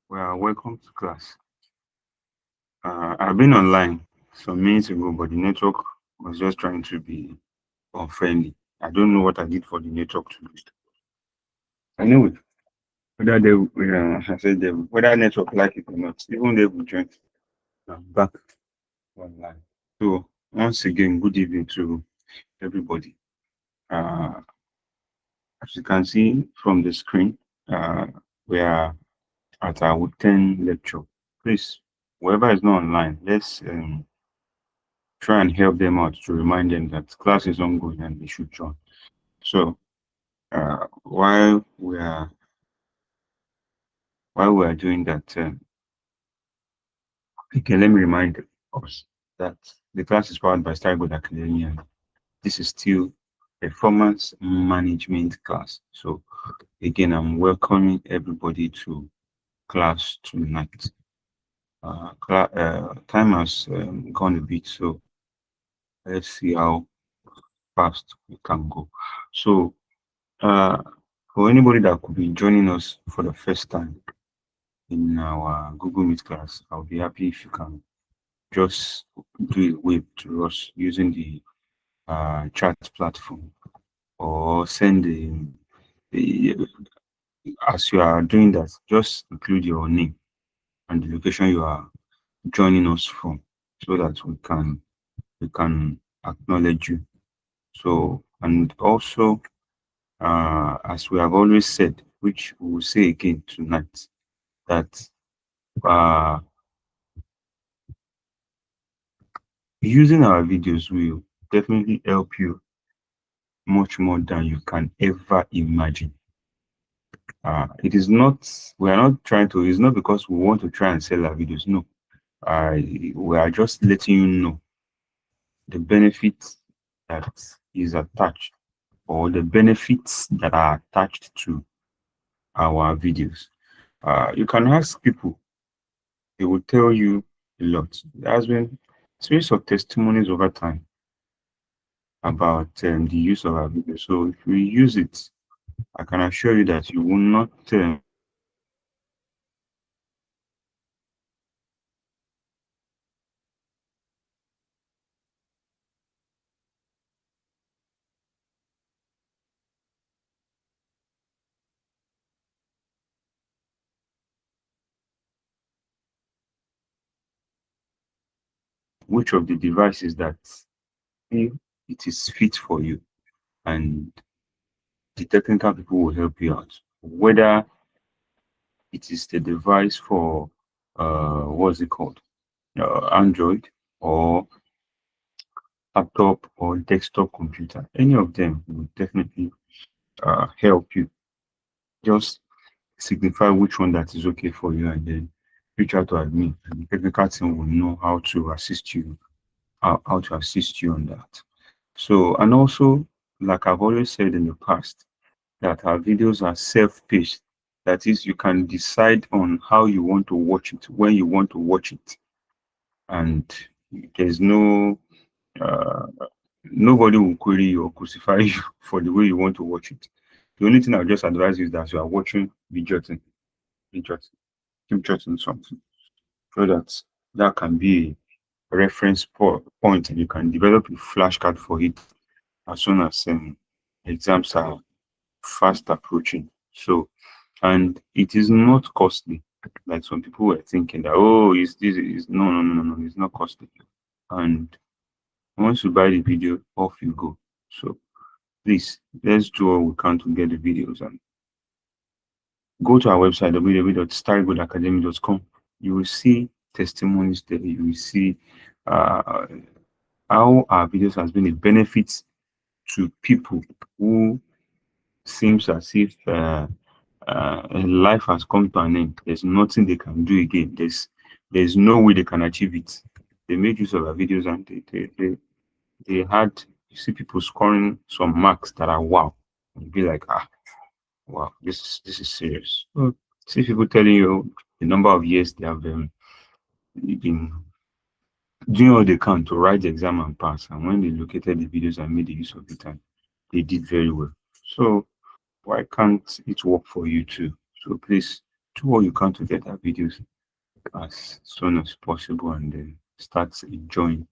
Well, welcome to class. I've been online some minutes ago, but the network was just trying to be unfriendly. I don't know what I did for the network to be. Anyway, whether network like it or not, even they will join. I'm back online. So once again, good evening to everybody. Uh, as you can see from the screen, uh, we are at our 10 lecture. Please, whoever is not online, let's try and help them out to remind them that class is ongoing and they should join. So while we are doing that, okay, let me remind us that the class is powered by Stargold Academy, and this is still performance management class. So again, I'm welcoming everybody to class tonight. Time has gone a bit, so let's see how fast we can go. So for anybody that could be joining us for the first time in our Google Meet class, I'll be happy if you can just do a wave to us using the chat platform, or send the as you are doing that, just include your name and the location you are joining us from, so that we can acknowledge you. So, and also, as we have always said, which we will say again tonight, that uh, using our videos will definitely help you much more than you can ever imagine. It is not, we are not trying to, it's not because we want to try and sell our videos. No, we are just letting you know the benefits that is attached, or the benefits that are attached to our videos. You can ask people, they will tell you a lot. There has been series of testimonies over time about the use of our videos. So if we use it, I can assure you that you will not which of the devices that if it is fit for you, and the technical people will help you out. Whether it is the device for what's it called? Android, or laptop, or desktop computer, any of them will definitely help you. Just signify which one that is okay for you, and then reach out to admin, and the technical team will know how to assist you, how to assist you on that. So, and also, like I've always said in the past, that our videos are self-paced. That is, you can decide on how you want to watch it, when you want to watch it, and there's no uh, nobody will query you or crucify you for the way you want to watch it. The only thing I'll just advise you is that you are watching, be jotting, keep jotting something, so that that can be a reference point, and you can develop a flashcard for it as soon as exams are fast approaching. So, and it is not costly, like some people were thinking that, oh, is this is no, it's not costly. And once you buy the video, off you go. So please, let's do all we can to get the videos, and go to our website www.stargoodacademy.com. You will see testimonies there. You will see uh, how our videos has been a benefit to people who seems as if life has come to an end. There's nothing they can do again. There's no way they can achieve it. They made use of our videos, and they had, you see people scoring some marks that are wow. You'd be like, wow, this is serious. So, see people telling you the number of years they have been doing all they can to write the exam and pass. And when they located the videos and made the use of it, and they did very well. So why can't it work for you too? So please Do all you can to get our videos as soon as possible and then start enjoying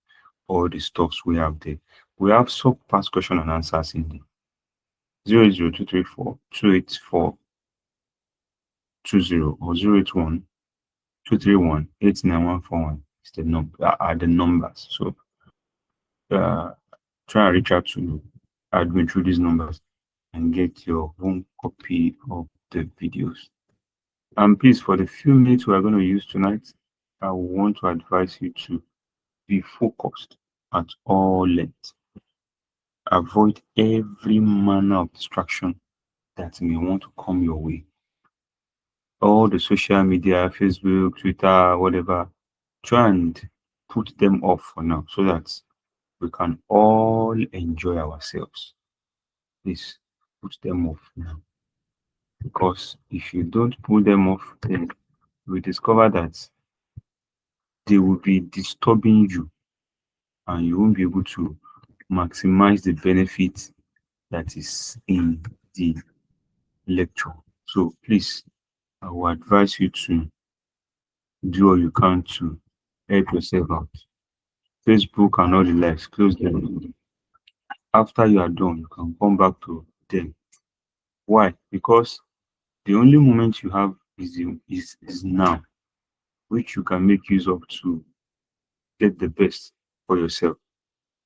all the stuffs we have there. We have sub past question and answers in there. 00234 or 081 231 89141 is the number are the numbers. So uh, try and reach out to admin through these numbers and get your own copy of the videos. And please, for the few minutes we are going to use tonight, I want to advise you to be focused at all lengths. Avoid every manner of distraction that may want to come your way. All the social media, Facebook, Twitter, whatever, try and put them off for now so that we can all enjoy ourselves. Please put them off now. Because if you don't put them off, then we discover that they will be disturbing you and you won't be able to maximize the benefit that is in the lecture. So please, I will advise you to do all you can to help yourself out. Facebook and all the likes, close them. After you are done, you can come back to them. Why? Because the only moment you have is now, which you can make use of to get the best for yourself.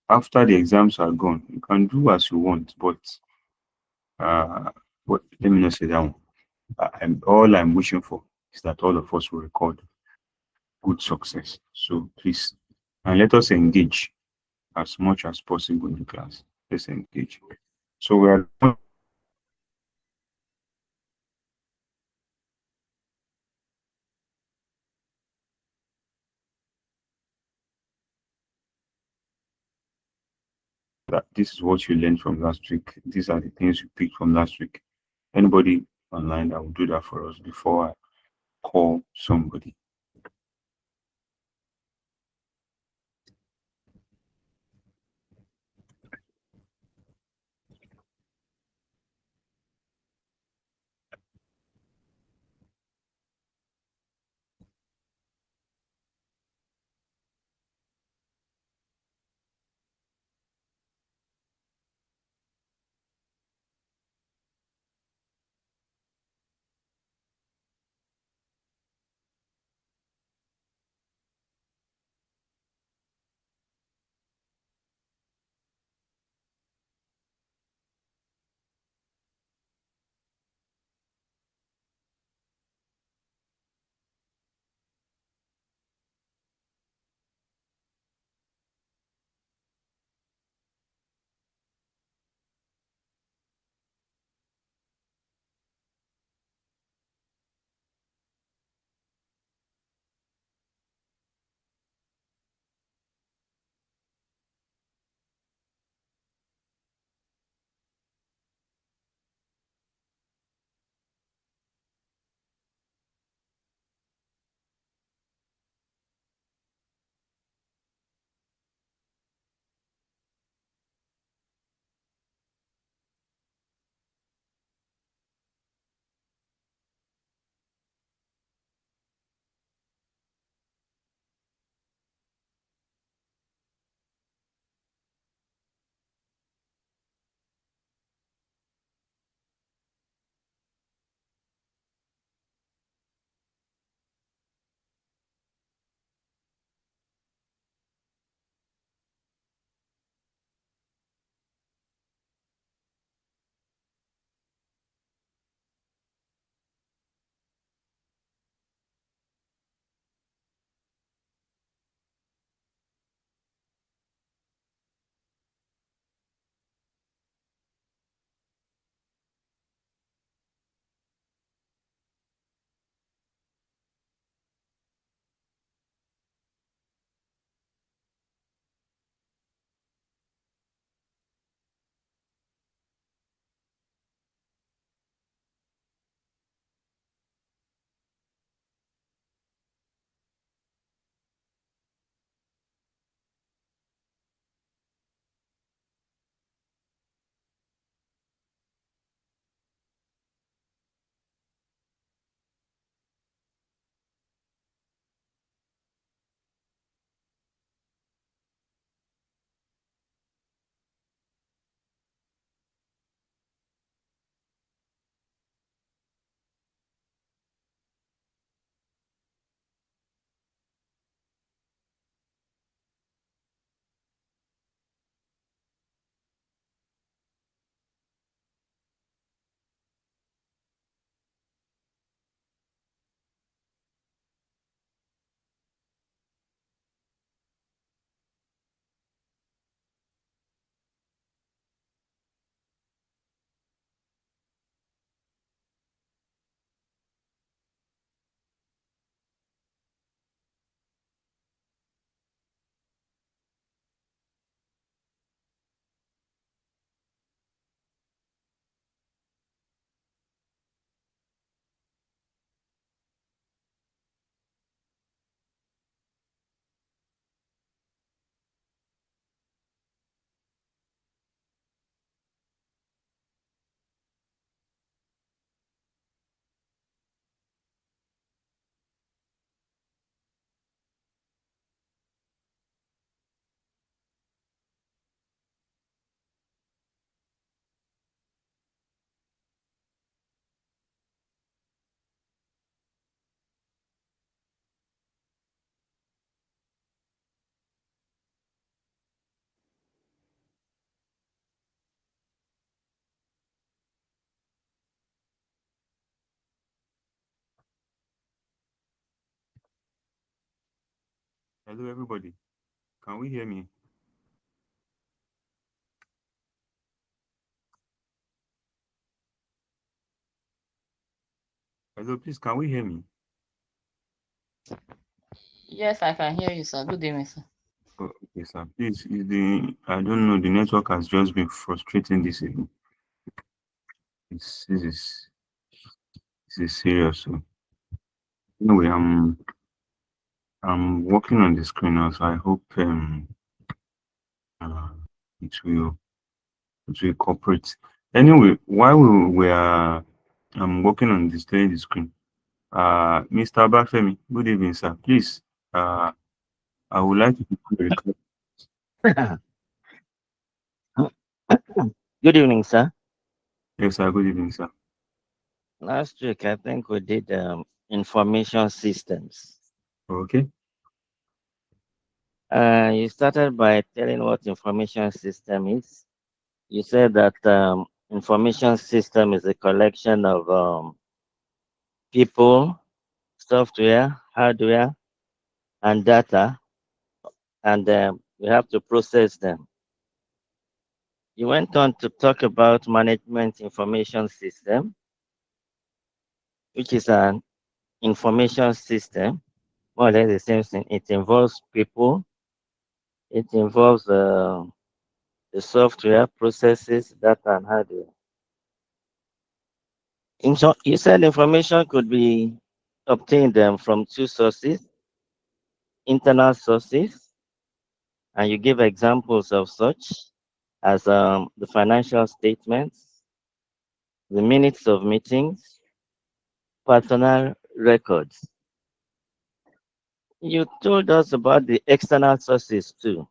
After the exams are gone, you can do as you want, uh, but let me not say that one. All I'm wishing for is that all of us will record good success. So please, and let us engage as much as possible in the class. Let's engage. So we are that this is what you learned from last week. These are the things you picked from last week. Anybody online that will do that for us before I call somebody. Hello, everybody. Can we hear me? Hello, please, can we hear me? Yes, I can hear you, sir. Good evening, sir. Oh, okay, sir. Please, I don't know, the network has just been frustrating this evening. It's, this is, this is serious. So, anyway, I'm working on the screen now, so I hope uh, it will, it will cooperate. Anyway, while we are working on displaying the screen, Mr. Bafemi, good evening, sir. Please, uh, I would like to quickly record. Good evening, sir. Yes, sir. Good evening, sir. Last week, I think we did information systems. Okay. You started by telling what information system is. You said that information system is a collection of people, software, hardware, and data, and we have to process them. You went on to talk about management information system, which is an information system, more or less the same thing. It involves people. It involves the software, processes, data, and hardware. You said information could be obtained from two sources, internal sources, and you give examples of such as the financial statements, the minutes of meetings, personal records. You told us about the external sources too,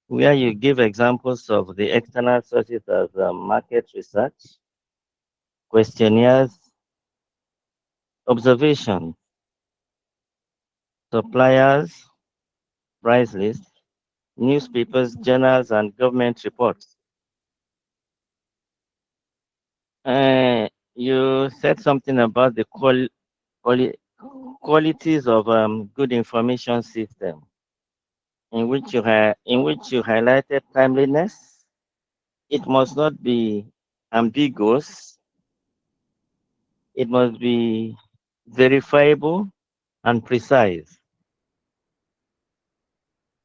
where you give examples of the external sources as market research, questionnaires, observation, suppliers, price lists, newspapers, journals, and government reports. You said something about the qualities of good information system, in which you highlighted timeliness. It must not be ambiguous. It must be verifiable and precise.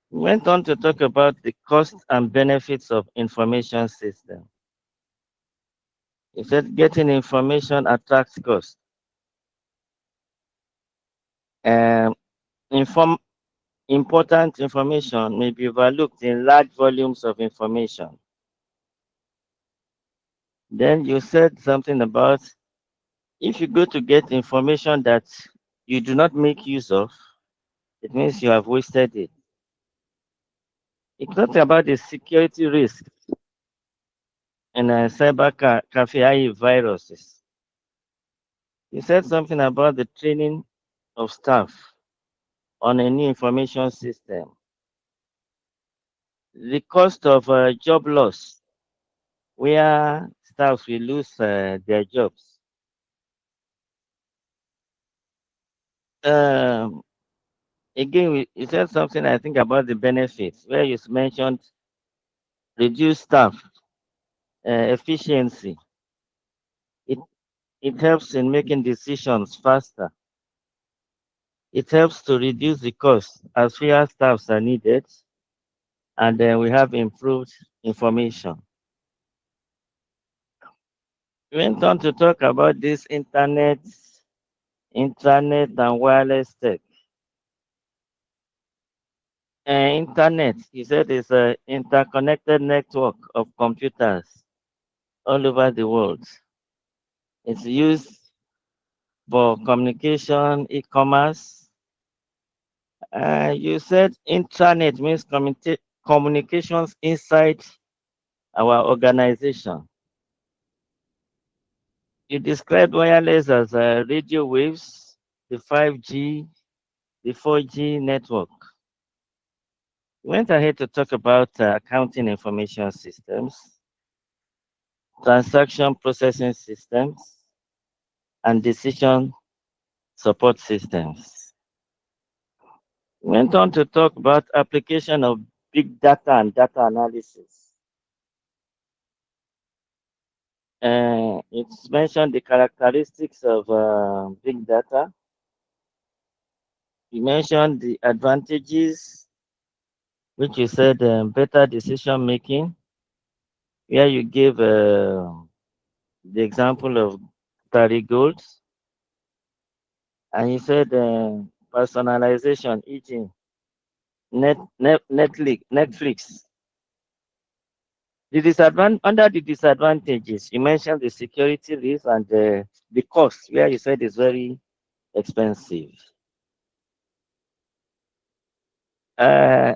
We went on to talk about the costs and benefits of information system. He said getting information attracts cost. Um, inform, Important information may be overlooked in large volumes of information. Then you said something about if you go to get information that you do not make use of, it means you have wasted it. It's not about the security risk and cafe, i.e. viruses. You said something about the training of staff on a new information system, the cost of job loss, where staff will lose their jobs. Um, you said something I think about the benefits, where you mentioned reduced staff efficiency. It it helps in making decisions faster. It helps to reduce the cost as fewer staffs are needed, and then we have improved information. We went on to talk about this internet and wireless tech. Internet, he said, is an interconnected network of computers all over the world. It's used for communication, e-commerce. You said intranet means communications inside our organization. You described wireless as radio waves, the 5G, the 4G network. We went ahead to talk about accounting information systems, transaction processing systems, and decision support systems. Went on to talk about application of big data and data analysis. It's mentioned the characteristics of big data. You mentioned the advantages, which you said better decision making, where you gave the example of Gary Goals, and you said personalization, eating, Netflix. Under the disadvantages, you mentioned the security risk and the cost, where you said it's very expensive.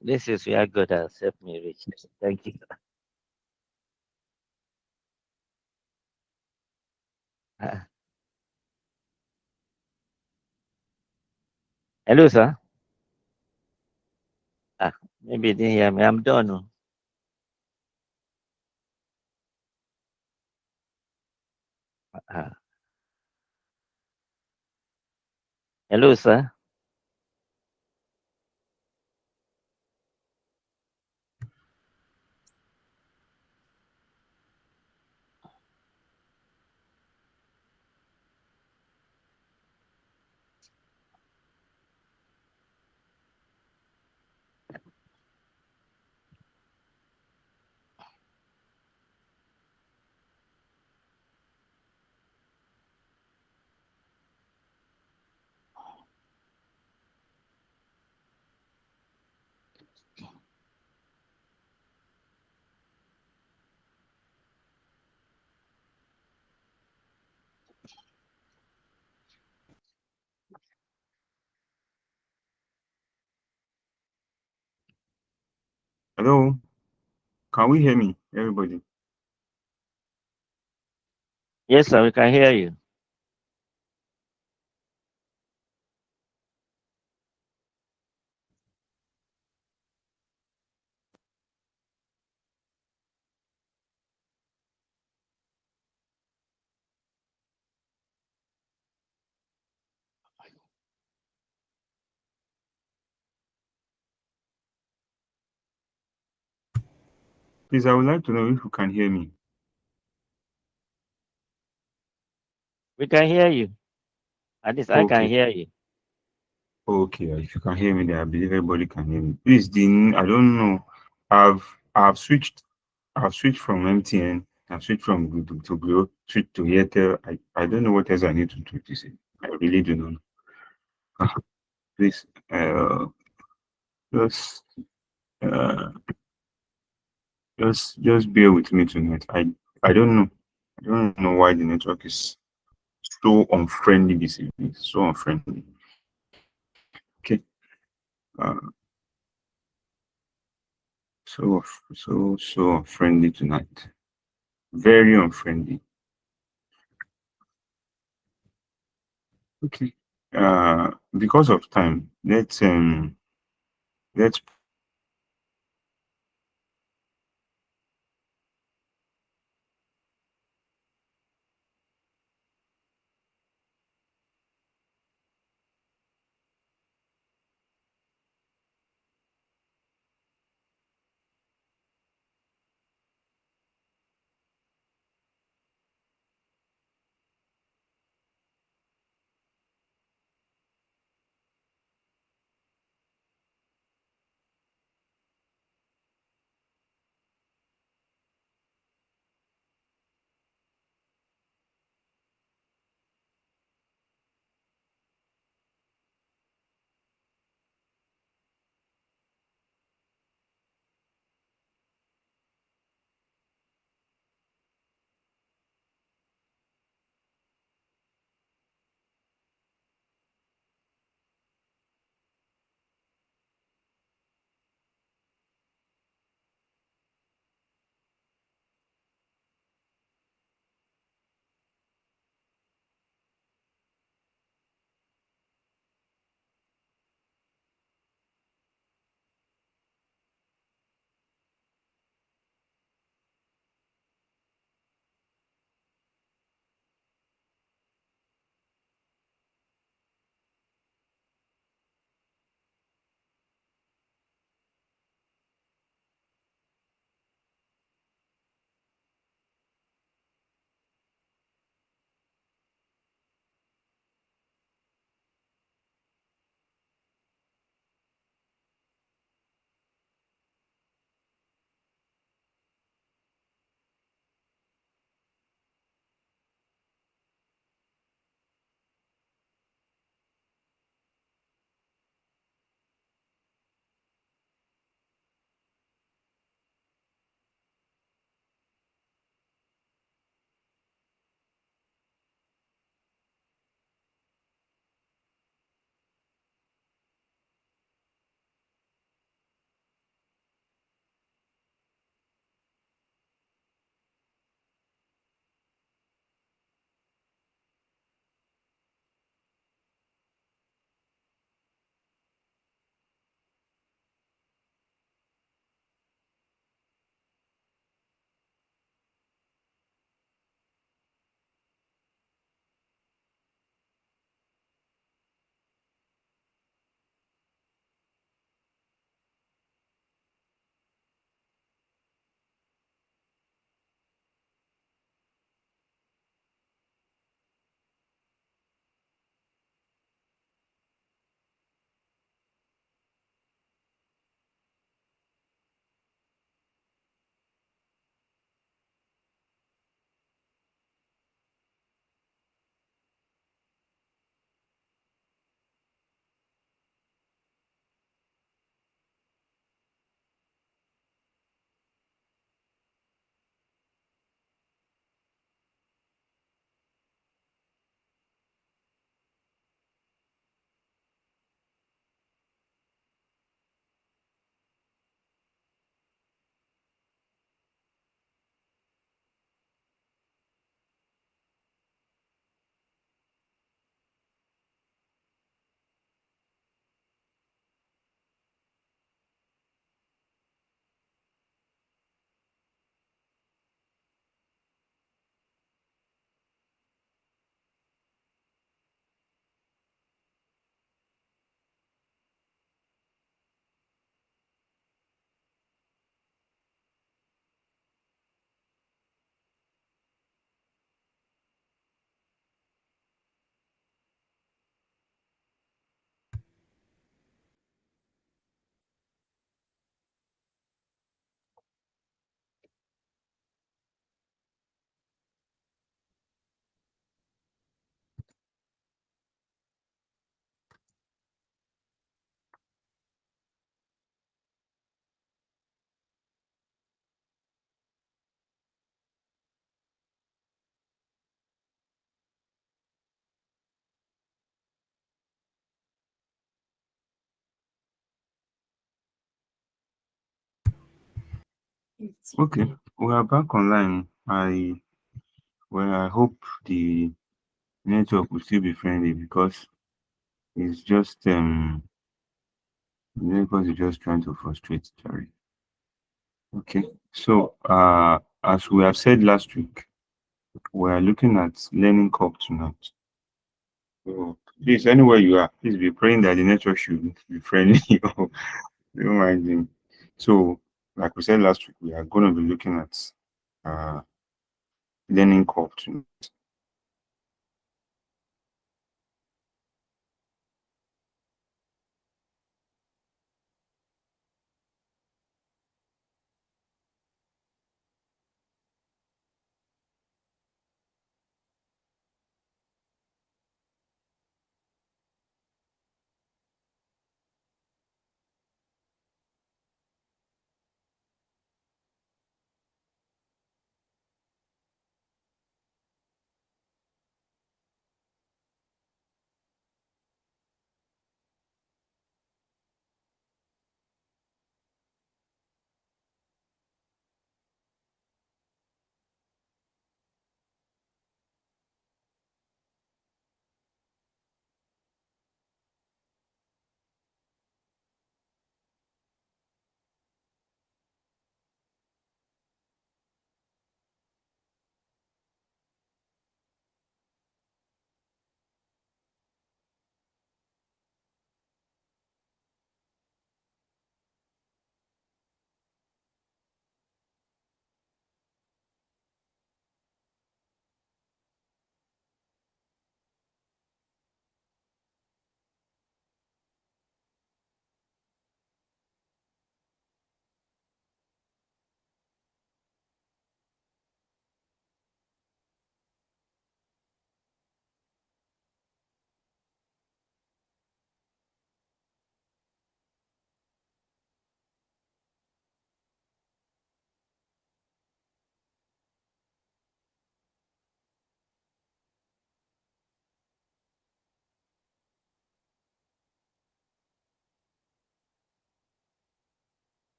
This is where God has helped me reach. Thank you. Hello, sir. Maybe you didn't hear me. I'm done. Oh. Ah, hello, sir. Hello, can we hear me, everybody? Yes, sir. We can hear you. Please, I would like to know if you can hear me. We can hear you. At least I can Okay, hear you. okay. If you can hear me, then I believe everybody can hear me. Please, I don't know. I've I've switched. I've switched from MTN. I've switched from Google to Glo, switched to Airtel. I don't know what else I need to do this. I really do not know. Please, just uh, just bear with me tonight. I don't know. I don't know why the network is so unfriendly this evening. So unfriendly. Okay. Uh, so unfriendly tonight. Very unfriendly. Okay. Because of time, let's Okay, we are back online. I hope the network will still be friendly because it's just the network is just trying to frustrate Jerry. Okay, so as we have said last week, we are looking at learning curve tonight. So please, anywhere you are, please be praying that the network should be friendly or don't mind me. So, like we said last week, we are going to be looking at uh, learning curve tonight.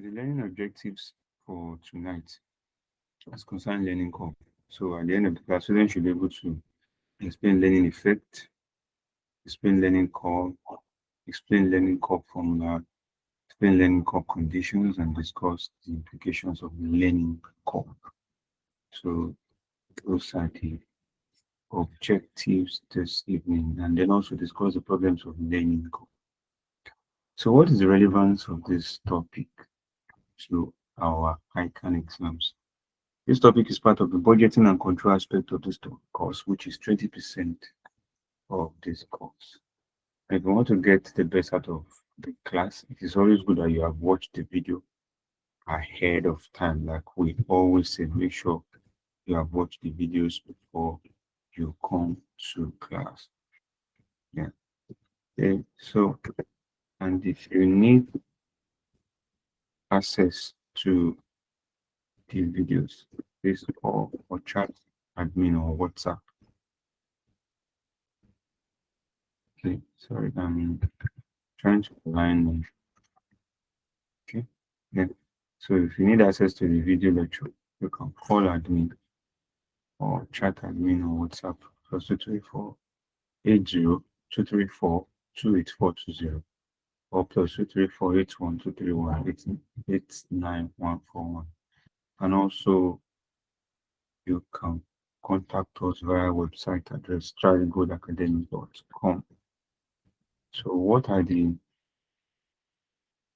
the learning objectives for tonight as concerned learning curve. So at the end of the class, students should be able to explain learning effect, explain learning curve, explain learning curve formula, explain learning curve conditions, and discuss the implications of learning curve. So those are the objectives this evening, and then also discuss the problems of learning curve. So what is the relevance of this topic to our Ican exams? This topic is part of the budgeting and control aspect of this course, which is 20% of this course. And if you want to get the best out of the class, it is always good that you have watched the video ahead of time. Like we always say, make sure you have watched the videos before you come to class. Yeah. Okay. So, and if you need access to the videos, please call or chat admin or WhatsApp. Okay, sorry, I'm trying to align. Okay, yeah. So if you need access to the video lecture, you can call admin or chat admin or WhatsApp plus 234 234 or plus 234 89141 and also you can contact us via website address trigoldacademy.com. So what are the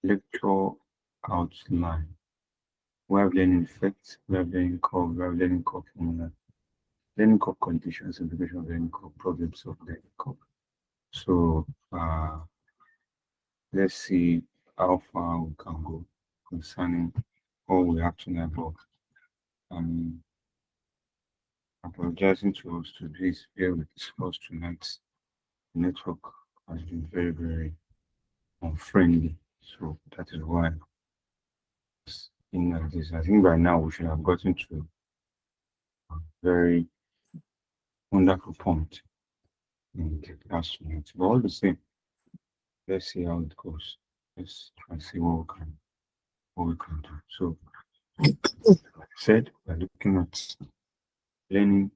lecture outline? We have learning effects, we have learning curve, we have learning curve formula, learning curve conditions, implication of learning curve, problems of learning curve. So let's see how far we can go concerning all we have to know about. Apologizing to us to please bear with us tonight. The network has been very, very unfriendly. So that is why it's in like this. I think by now we should have gotten to a very wonderful point in the class tonight. But all the same, let's see how it goes. Let's try and see what we can do. So like I said, we're looking at learning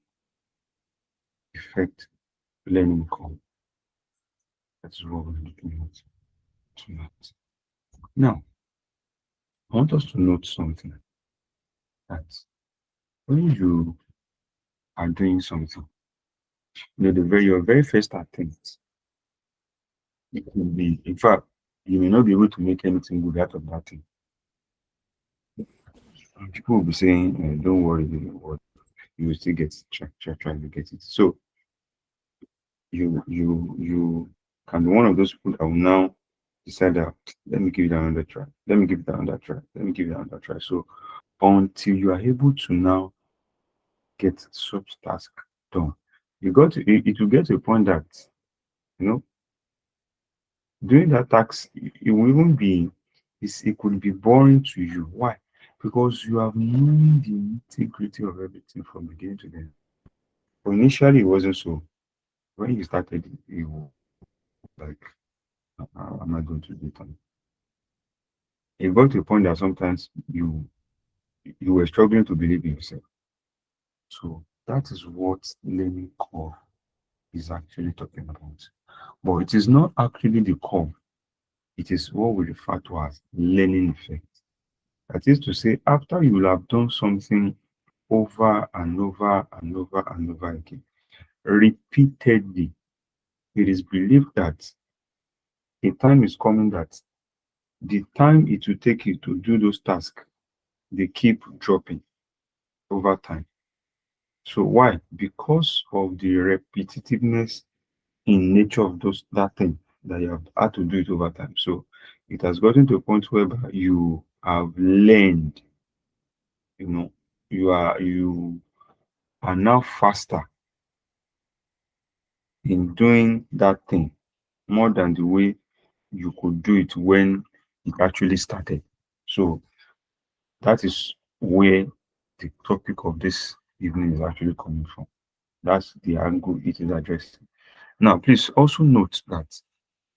effect, learning curve. That's what we're looking at tonight. Now, I want us to note something that when you are doing something, your very first attempt, it will be, in fact, you may not be able to make anything good out of that thing. And people will be saying, don't worry, you will still get try to get it. So you can be one of those people that will now decide that let me give it another try, let me give it another try, let me give it another try. So until you are able to now get such task done, it will get to a point that doing that task, it will even be it could be boring to you. Why? Because you have known the nitty-gritty of everything from beginning to end. But initially it wasn't so. When you started, you were like, how am I going to do it? It got to a point that sometimes you were struggling to believe in yourself. So that is what learning curve is actually talking about. But it is not actually the curve. It is what we refer to as learning effect. That is to say, after you will have done something over and over and over and over again, repeatedly, it is believed that a time is coming that the time it will take you to do those tasks, they keep dropping over time. So why? Because of the repetitiveness in nature of that thing that you have had to do it over time. So it has gotten to a point where you have learned, you are now faster in doing that thing more than the way you could do it when it actually started. So that is where the topic of this evening is actually coming from. That's the angle it is addressing. Now, please also note that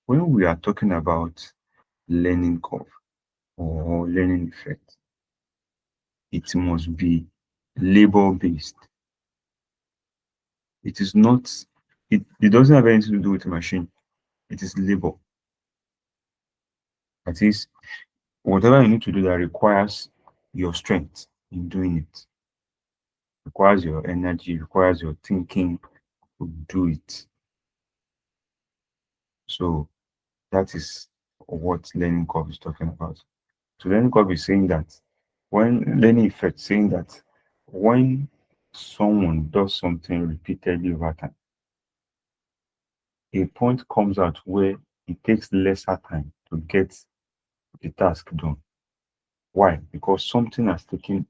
when we are talking about learning curve, or learning effect. It must be labor-based. It is not, it doesn't have anything to do with the machine. It is labor. That is, whatever you need to do that requires your strength in doing it, requires your energy, requires your thinking to do it. So that is what learning curve is talking about. So learning curve is saying that when learning effect saying that when someone does something repeatedly over time, a point comes out where it takes lesser time to get the task done. Why? Because something has taken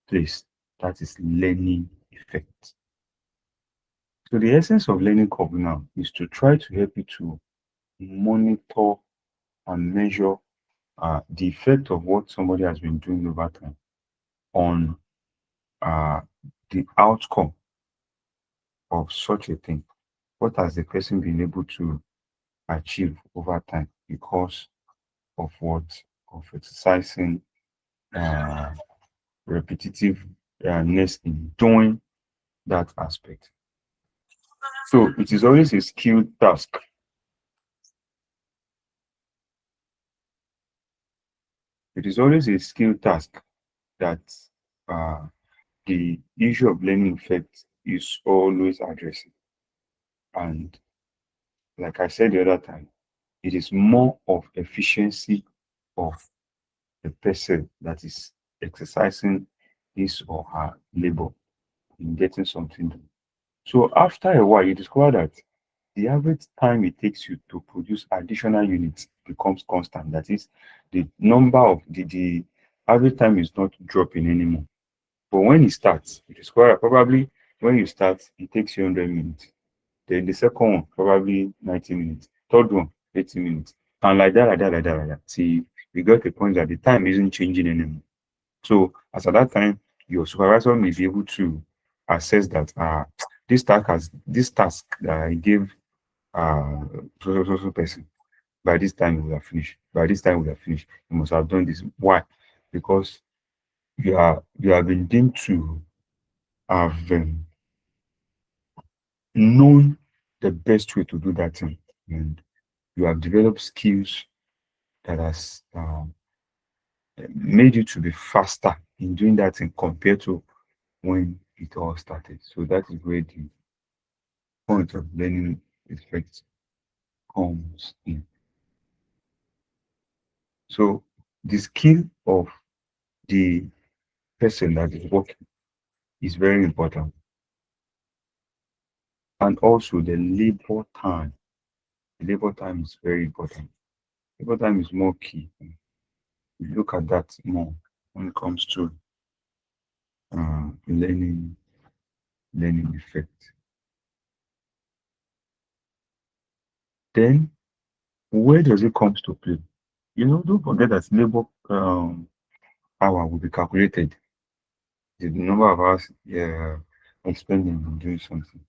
place, that is learning effect. So the essence of learning curve now is to try to help you to monitor and measure the effect of what somebody has been doing over time on uh, the outcome of such a thing. What has the person been able to achieve over time because of what? Of exercising uh, repetitiveness in doing that aspect. So it is always a skilled task. It is always a skilled task that uh, the issue of learning effect is always addressing. And like I said the other time, it is more of efficiency of the person that is exercising his or her labor in getting something done. So after a while, you discover that the average time it takes you to produce additional units becomes constant. That is, the number of the average time is not dropping anymore. But when it starts, you discover that probably when you start, it takes you 100 minutes. Then the second one, probably 90 minutes. Third one, 80 minutes. And like that, like that, like that, like that. See, we got the point that the time isn't changing anymore. So as at that time, your supervisor may be able to assess that this task that I gave so person, by this time we have finished. By this time we have finished. You must have done this. Why? Because you have been deemed to have known the best way to do that thing, and you have developed skills that has made you to be faster in doing that thing compared to when it all started. So that is where the point of learning effect comes in. So the skill of the person that is working is very important. And also the labor time. The labor time is very important. Labor time is more key. You look at that more when it comes to learning effect. Then where does it comes to play? Don't forget that labor hour will be calculated. The number of hours expended in doing something.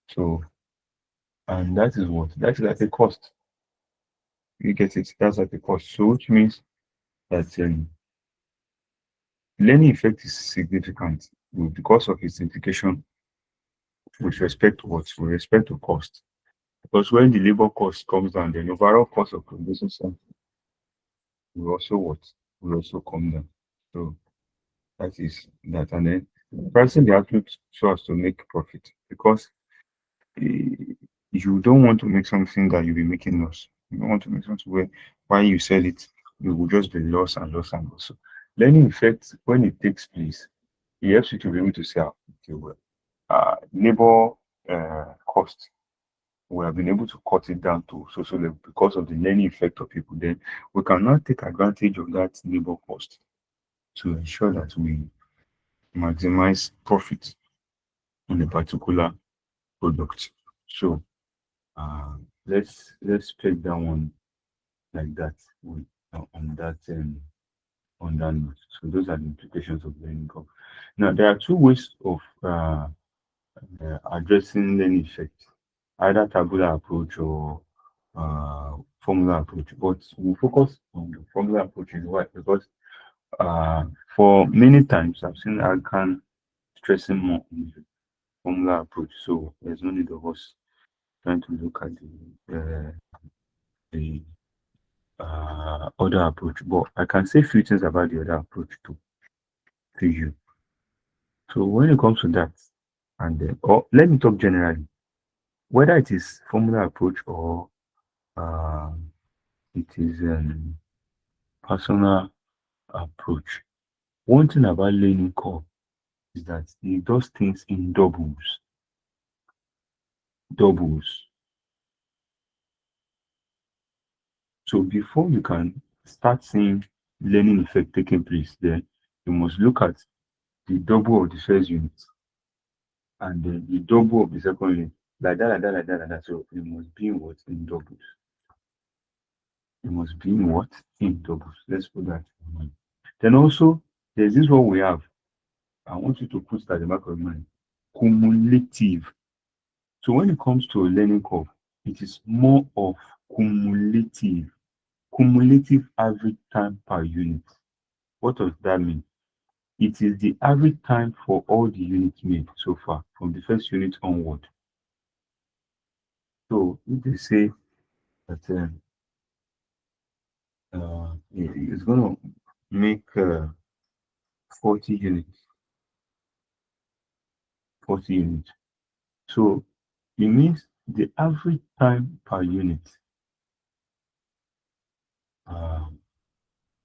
So, and that is what? That is at a cost. You get it? That's at a cost. So, which means that learning effect is significant because of its implication with respect to what? With respect to cost. Because when the labor cost comes down, then the overall cost of producing something will also what? Will also come down. So that is that. And then pricing the output so as to make profit. Because you don't want to make something that you'll be making loss. You don't want to make something where while you sell it, you will just be loss and loss and loss. So learning effect, when it takes place, it helps you to be able to say, okay, well, labor cost, we have been able to cut it down to so level because of the learning effect of people. Then we can now take advantage of that labor cost to ensure that we maximize profit on a particular product. So let's take that one like that on that on that note. So those are the implications of learning curve. Now there are two ways of addressing learning effect, either tabular approach or formula approach, but we'll focus on the formula approach. Is why? Because for many times I've seen Ican stressing more on the formula approach, so there's no need of us trying to look at the other approach. But I can say a few things about the other approach to you. So when it comes to that, and or let me talk generally, whether it is formula approach or it is personal approach. One thing about learning curve is that it does things in doubles. Doubles. So before you can start seeing learning effect taking place there, you must look at the double of the first unit and then the double of the second unit. Like that, like that, like that, like that. So it must be in what? In doubles. It must be in what? In doubles. Let's put that in mind. Then also, there's this one we have. I want you to put that in the back of your mind. Cumulative. So when it comes to a learning curve, it is more of cumulative. Cumulative average time per unit. What does that mean? It is the average time for all the units made so far, from the first unit onward. So if they say that it's going to make 40 units, 40 units. So it means the average time per unit.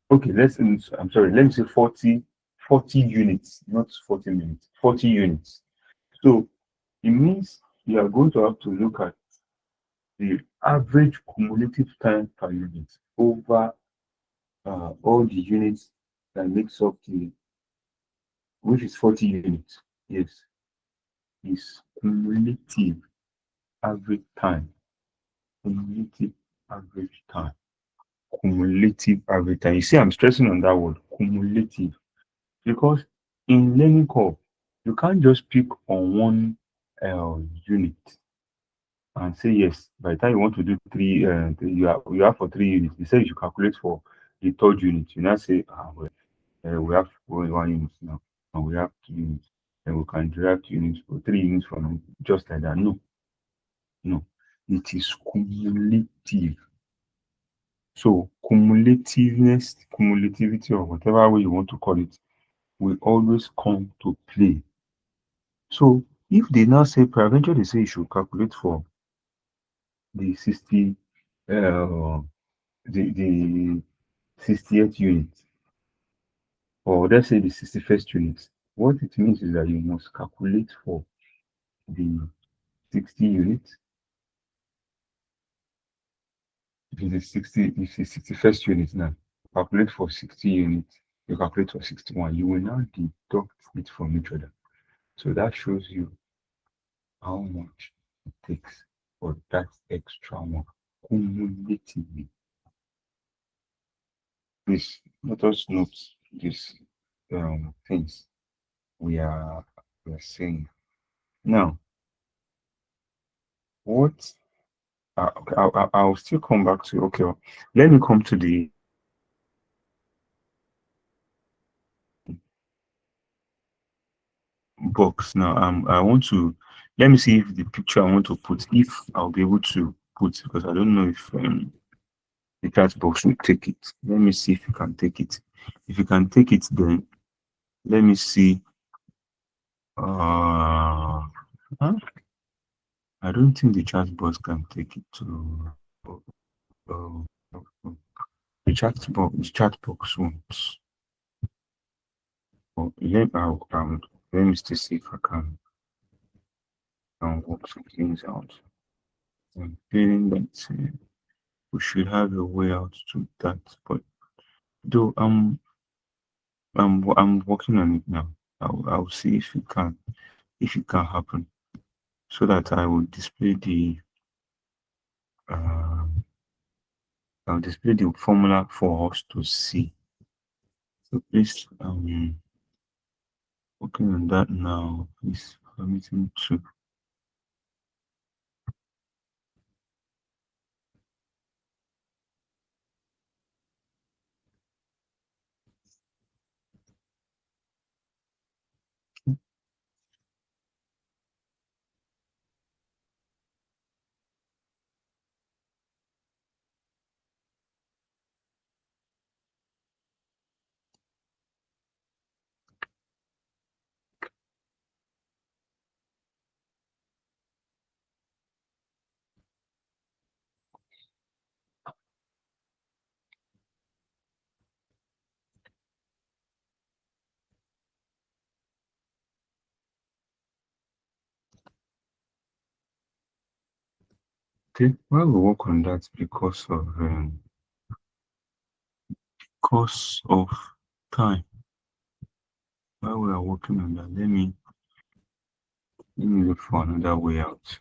Okay, I'm sorry, let me say 40 units, not 40 minutes, 40 units. So it means you are going to have to look at the average cumulative time per unit over all the units that makes up which is 40 units. Yes, is cumulative average time. Cumulative average time. Cumulative average time. You see, I'm stressing on that word, cumulative. Because in learning curve, you can't just pick on one unit and say yes. By the time you want to do you have for 3 units. You say you should calculate for the third unit. You now say, well, we have 1 unit now, and we have 2 units, and we can derive 2 units for 3 units from it, just like that. No, no, it is cumulative. So cumulativity, or whatever way you want to call it, will always come to play. So if they now say peradventure, they say you should calculate for the 60 the 68th unit, or let's say the 61st unit, what it means is that you must calculate for the 60 units. If it's 61st unit now, calculate for 60 units, you calculate for 61, you will now deduct it from each other. So that shows you how much it takes for that extra one cumulatively. Please let us note these things we are saying. Now, what I'll still come back to. Okay, well, let me come to the box now. I want to let me see if the picture I want to put, if I'll be able to put, because I don't know if the chat box will take it. Let me see if you can take it. If you can take it, then let me see. Huh? I don't think the chat box can take it to the chat box won't. Let me still see if I can work some things out. I'm feeling that we should have a way out to that, but though I'm working on it now. I'll see if it can happen, so that I will display I'll display the formula for us to see. So please, working on that now. Please permit me to. Okay, while we work on that because of time, while we are working on that, let me look for another way out.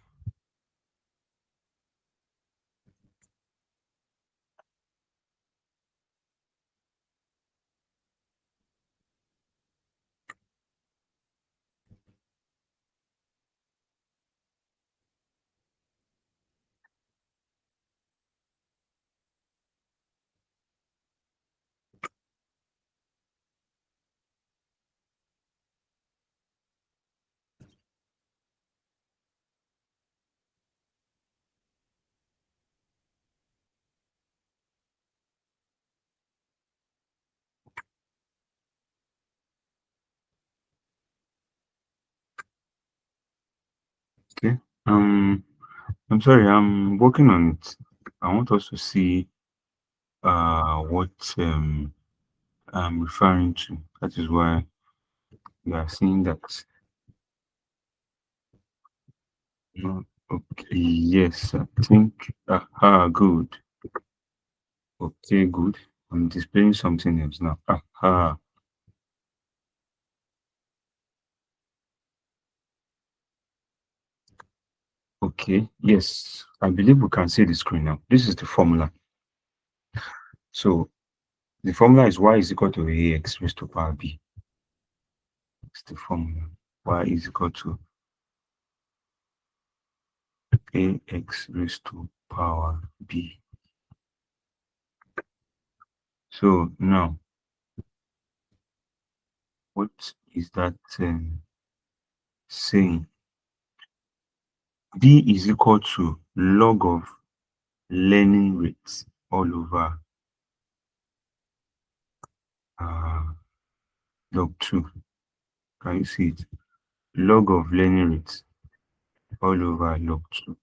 Okay. I'm sorry, I'm working on it. I want us to see what I'm referring to. That is why we are seeing that. No, okay, yes, I think. Good. Okay, good. I'm displaying something else now. Okay, yes, I believe we can see the screen now. This is the formula. So the formula is y is equal to ax raised to power b. It's the formula. Y is equal to ax raised to power b. So now, what is that saying? B is equal to log of learning rates all over log 2. Can you see it? Log of learning rates all over log 2.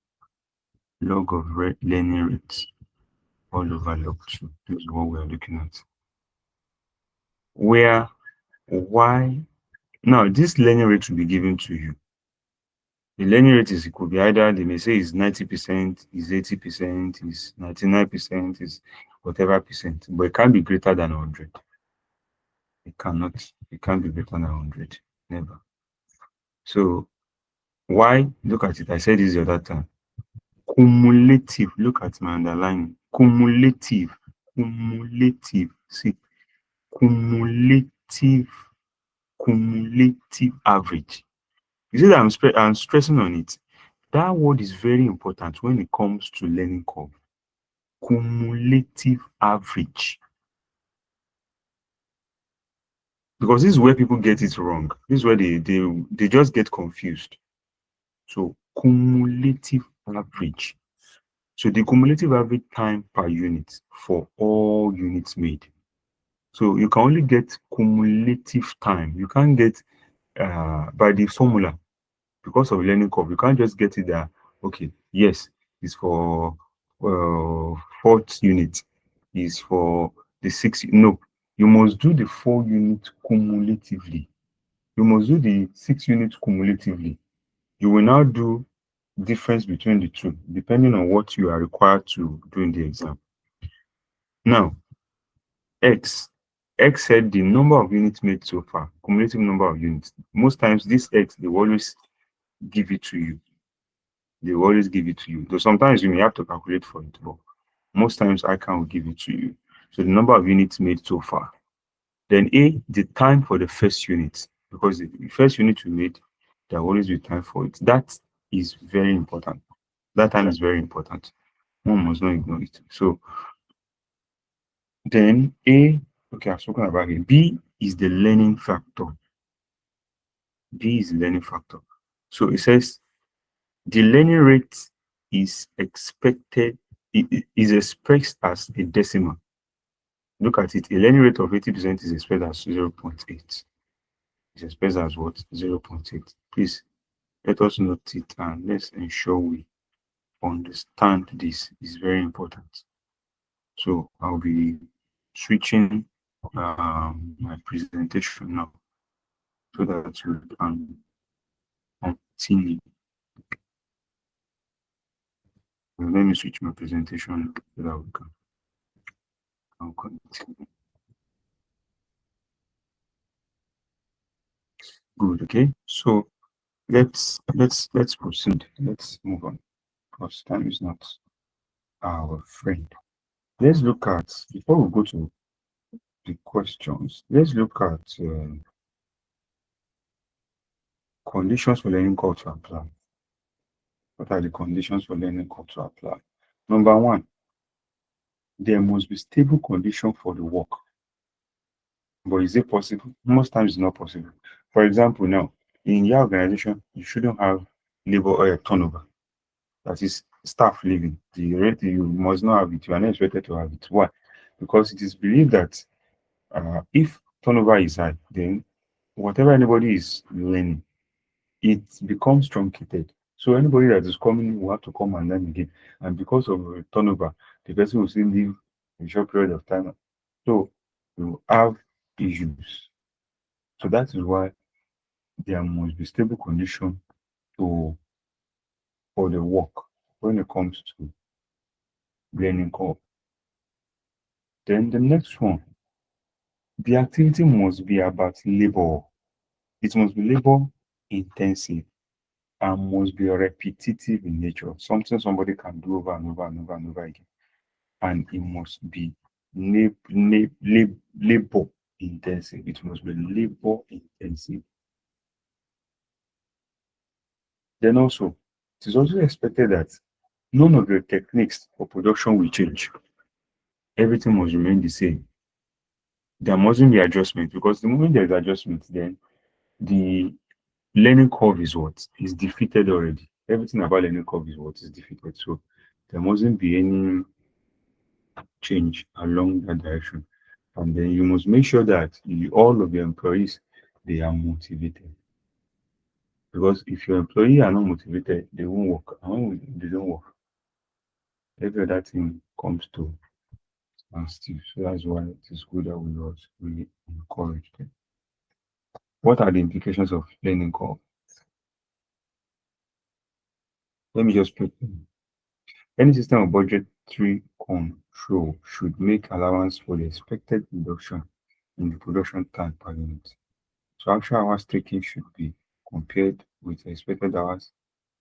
Log of learning rates all over log 2. This is what we're looking at. Where y, now this learning rate will be given to you. The learning rate is, it could be either, they may say is 90%, is 80%, is 99%, is whatever percent, but it can't be greater than 100. It cannot, it can't be greater than 100, never. So why, look at it, I said this the other time. Cumulative, look at my underline, cumulative, see, cumulative average. You see that I'm stressing on it. That word is very important when it comes to learning curve. Cumulative average. Because this is where people get it wrong. This is where they just get confused. So cumulative average. So the cumulative average time per unit for all units made. So you can only get cumulative time. You can't get by the formula, because of learning curve. You can't just get it that, okay, yes, it's for fourth unit, is for the 6. No, you must do the 4 units cumulatively. You must do the 6 units cumulatively. You will now do difference between the two, depending on what you are required to do in the exam. Now, X said the number of units made so far, cumulative number of units. Most times, this X, they will always give it to you. They will always give it to you. Though sometimes you may have to calculate for it, but most times Ican will give it to you. So the number of units made so far. Then A, the time for the first unit, because the first unit we made, there will always be time for it. That is very important. That time is very important. One must not ignore it. So then A, okay, I've spoken about it. B is the learning factor. B is the learning factor. So it says the learning rate is expected, it is expressed as a decimal. Look at it. A learning rate of 80% is expressed as 0.8. It's expressed as what? 0.8. Please let us note it and let's ensure we understand this. Is very important. So I'll be switching my presentation now so that we can continue Let me switch my presentation so that we can continue. Good. Okay. So let's proceed. Let's move on because time is not our friend. Let's look at, before we go to the questions, let's look at conditions for learning curve to apply. What are the conditions for learning curve to apply? Number one, there must be stable condition for the work. But is it possible? Most times it's not possible. For example, now in your organization, you shouldn't have labor turnover. That is staff leaving. The rate you must not have it. You are not expected to have it. Why? Because it is believed that if turnover is high, then whatever anybody is learning, it becomes truncated. So anybody that is coming will have to come and learn again. And because of turnover, the person will still leave in a short period of time. So you have issues. So that is why there must be stable condition to for the work when it comes to learning curve. Then the next one, the activity must be about labor. It must be labor intensive and must be repetitive in nature. Something somebody can do over and over and over and over again. And it must be labor intensive. It must be labor intensive. Then also, it is also expected that none of your techniques for production will change. Everything must remain the same. There mustn't be adjustment because the moment there's adjustment, then the learning curve is what is defeated already. Everything about learning curve is what is defeated. So there mustn't be any change along that direction. And then you must make sure that all of your employees they are motivated. Because if your employee are not motivated, they won't work. And when they don't work, every other thing comes to standstill. So that's why it is good that we also really encourage them. What are the implications of learning curve? Let me just put them. Any system of budgetary control should make allowance for the expected reduction in the production time per unit. So actual hours taken should be compared with expected hours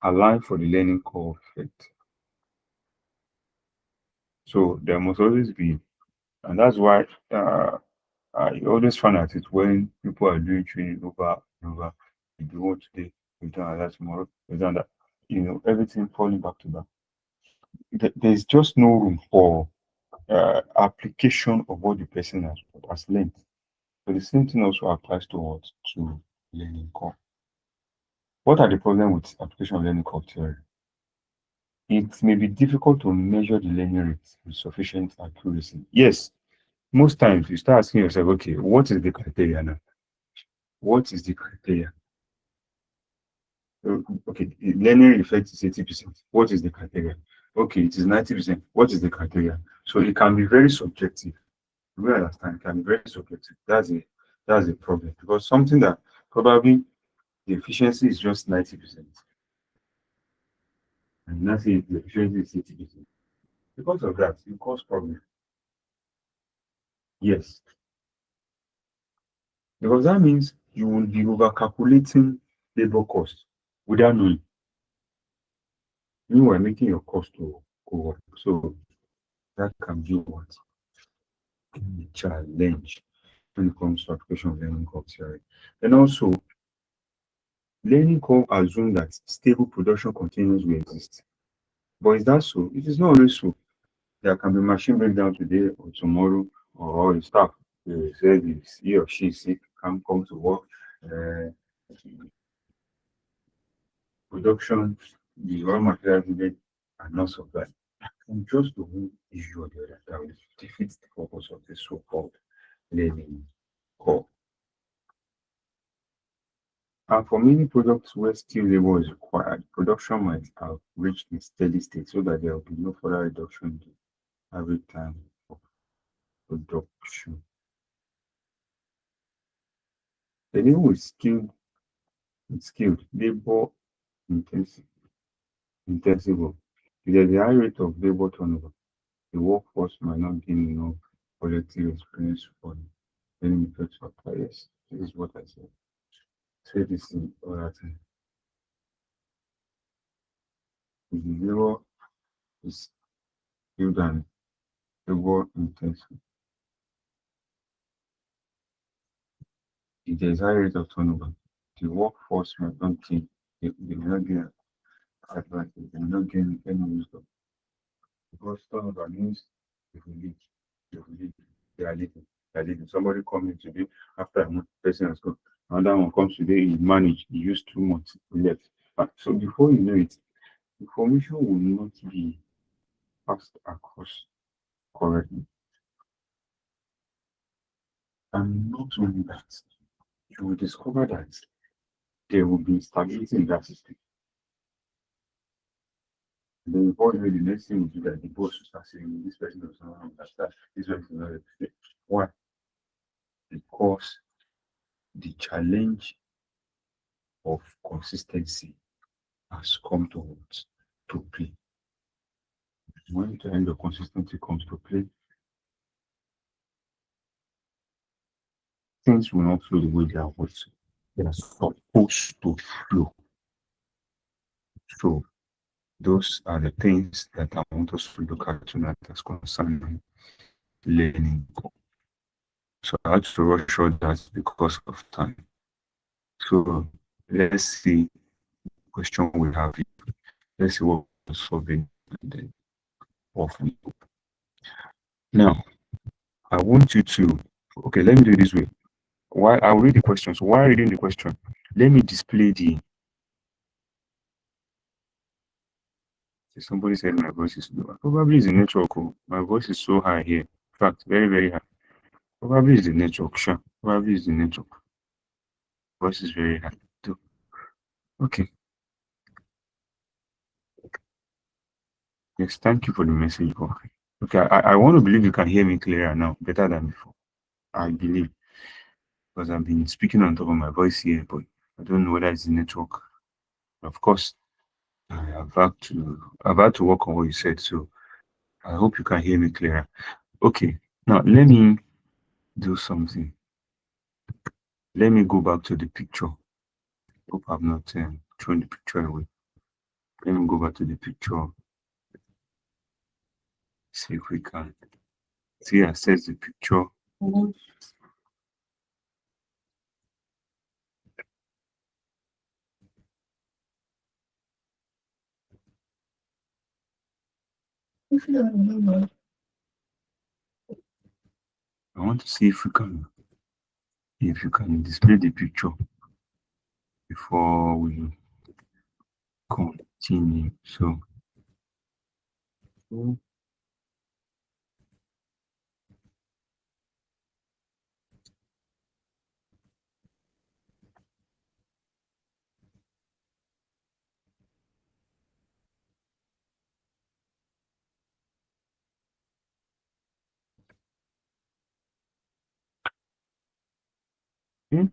aligned for the learning curve effect. So there must always be, and that's why I always find at it when people are doing training over and over. You do one today, you do that tomorrow, you do that. Everything falling back to back. There's just no room for application of what the person has learned. So the same thing also applies to learning curve. What are the problems with application of learning curve theory? It may be difficult to measure the learning rate with sufficient accuracy. Yes, most times you start asking yourself, okay, what is the criteria now? What is the criteria? Okay, learning effect is 80%. What is the criteria? Okay, it is 90%. What is the criteria? So it can be very subjective. We understand it can be very subjective. That's a problem because something that probably the efficiency is just 90%, and nothing the efficiency is 80%. Because of that, it causes problem. Yes, because that means you will be over calculating labor cost without knowing. Meanwhile, making your cost to go up. So that can be what a challenge when it comes to application of learning curve theory. And also, learning curve assumes that stable production containers will exist. But is that so? It is not always so. There can be machine breakdown today or tomorrow, or a staff said he or she is sick, can't come to work. Uh, Production, the raw material needed are not supplied. And just the one issue or the other that will defeat the purpose of the so-called learning curve. And for many products where skilled labor is required, production might have reached a steady state so that there will be no further reduction in the average time of production. The labor with skilled labor intensive. If there's a high rate of labor turnover, the workforce might not gain enough collective experience for any effects of bias. This is what I said. Say this in other thing. If the labor is skilled and labor intensive, if there's high rate of turnover, the workforce might not gain, they may not gain advantage, they may not gain any wisdom. Because turnover means if we leave, if we leave, they are leaving. They are leaving. Somebody coming today after a person has gone. Another one comes today, he managed, he used 2 months, he left. So before you know it, information will not be passed across correctly. And not only that, you will discover that there will be instability in that system. Then before you know, the next thing will be that the boss will start saying, this person does not understand, this person does not understand. Why? Because the challenge of consistency has come to play. When the end of consistency comes to play, things will not flow the way they are supposed to flow. So those are the things that I want us to look at tonight as concerning learning. So I had to rush all that because of time. So let's see the question we have here. Let's see what we're solving and then off we go. Now I want you to let me do it this way. While I'll read the question. So while reading the question, let me display the. Somebody said my voice is low. Probably it's the network. My voice is so high here. In fact, very, very high. Probably it's the network. Sure. Probably it's the network. Voice is very high too. Okay. Yes, thank you for the message. Okay, I want to believe you can hear me clearer now, better than before. I believe. Because I've been speaking on top of my voice here, but I don't know whether it's the network. Of course, I've had to work on what you said, so I hope you can hear me clearer. Okay, now let me do something. Let me go back to the picture. Hope I've not thrown the picture away. Let me go back to the picture. See if we can access the picture. I want to see if you can display the picture before we continue. So okay.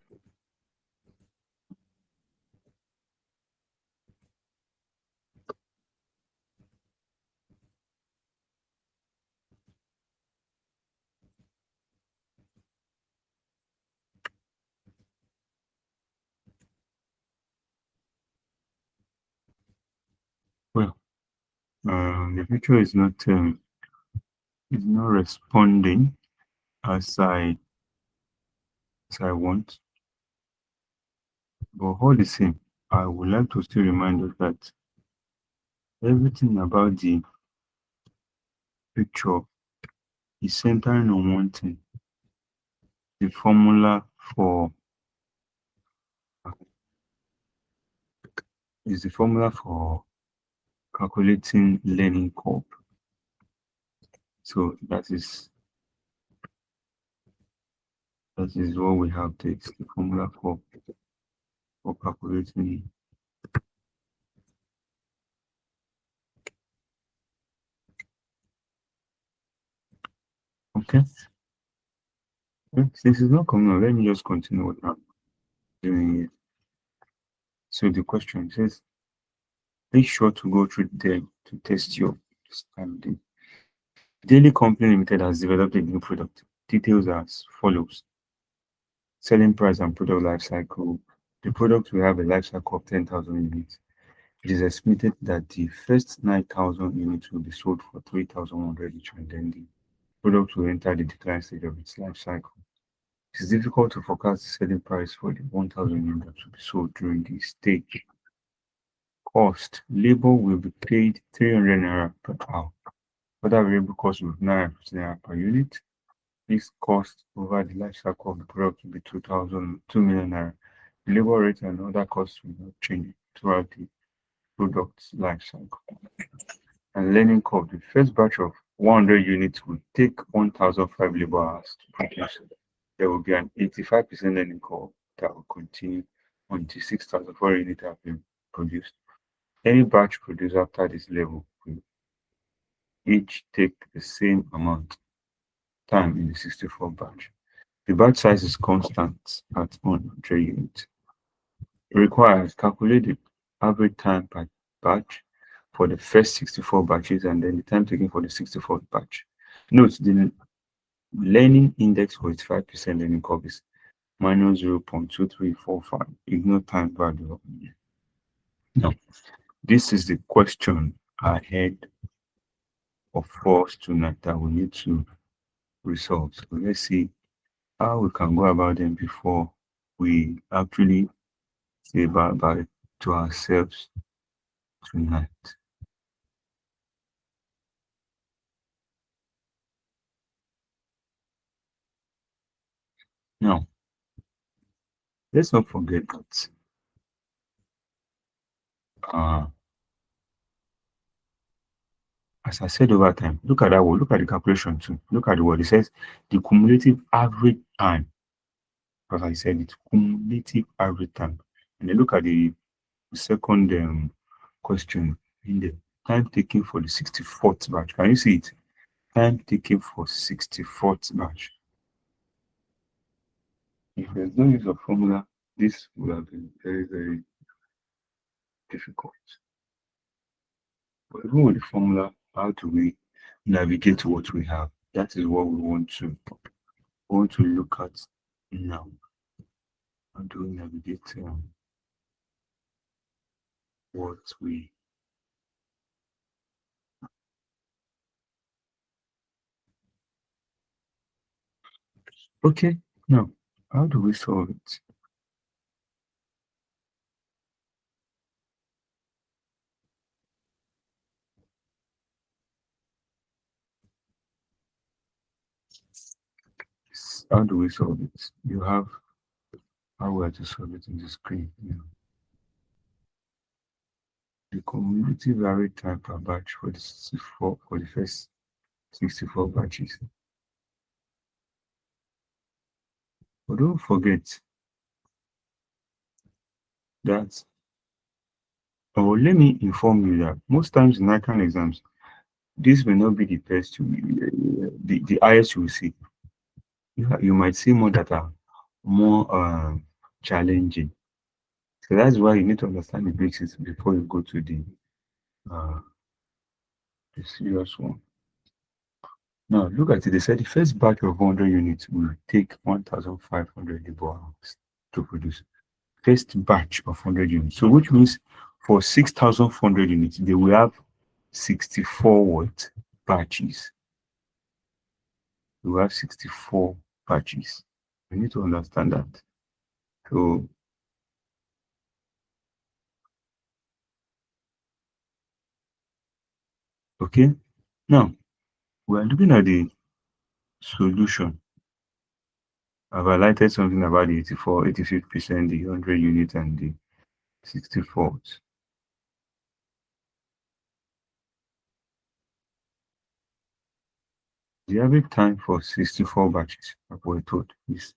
Well, the picture is not responding as I want. But all the same, I would like to still remind us that everything about the picture is centering on one thing: the formula for calculating learning curve. So that is what we have there. The formula for calculating. Okay. Since it's not coming on, let me just continue what I'm doing here. So the question says, Make sure to go through them to test your understanding. Daily Company Limited has developed a new product. Details as follows: selling price and product life cycle. The product will have a life cycle of 10,000 units. It is estimated that the first 9,000 units will be sold for 3,100 each, and then the product will enter the decline stage of its life cycle. It is difficult to forecast the selling price for the 1,000 units to be sold during this stage. Cost: labor will be paid 300 naira per hour. Other variable costs will be 950 naira per unit. This cost over the life cycle of the product will be 2 million naira. The labor rate and other costs will not change throughout the product's life cycle. And learning curve: the first batch of 100 units will take 1,005 labor hours to produce. There will be an 85% learning curve that will continue until 6,400 units have been produced. Any batch produced after this level will each take the same amount time in the 64 batch. The batch size is constant at 100 units. Requires calculate the average time per batch for the first 64 batches and then the time taken for the 64th batch. Note the learning index for its 5% learning curve is minus 0.2345. Ignore time value. Now, this is the question ahead of us tonight that we need to resolve. So let's see how we can go about them before we actually say bye to ourselves tonight. Now, let's not forget that as I said over time, look at that word, look at the calculation too. Look at the word. It says the cumulative average time. As I said, it's cumulative average time. And then look at the second question in the time taken for the 64th batch. Can you see it? Time taken for 64th batch. If there's no use of formula, this would have been very, very difficult. But even with the formula, how do we navigate what we have? That is what we want to look at now. How do we navigate what we okay now? How do we solve it? How do we solve it? You have how we are to solve it in the screen. The cumulative average time per batch for the 64 for the first 64 batches. But don't forget that, or let me inform you that most times in Ican exams, this may not be the best, the highest you will see. You might see more that are more challenging. So that's why you need to understand the basics before you go to the serious one. Now look at it. They said the first batch of 100 units will take 1,500 labor hours to produce. First batch of 100 units. So which means for 6,400 units, they will have 64 what batches. We will have 64 batches. We need to understand that. So okay. Now we are looking at the solution. I've highlighted something about the 85%, the 100 unit, and the 64. The average time for 64 batches, like we're told, is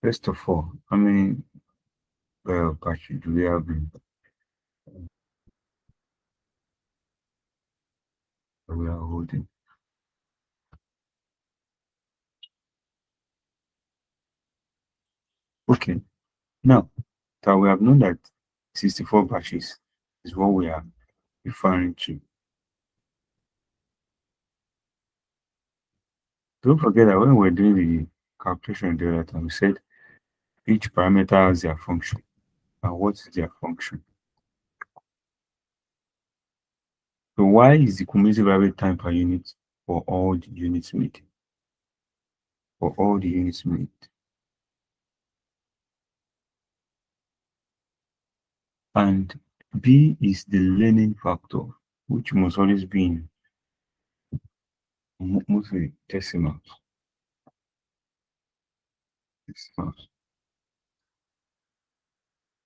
first of all, how many batches do we have we are holding? Okay, now that we have known that 64 batches, is what we are referring to. Don't forget that when we're doing the calculation the other time, we said each parameter has their function. And what is their function? So y is the cumulative average time per unit for all the units made. For all the units made. And b is the learning factor, which must always be in mostly decimals.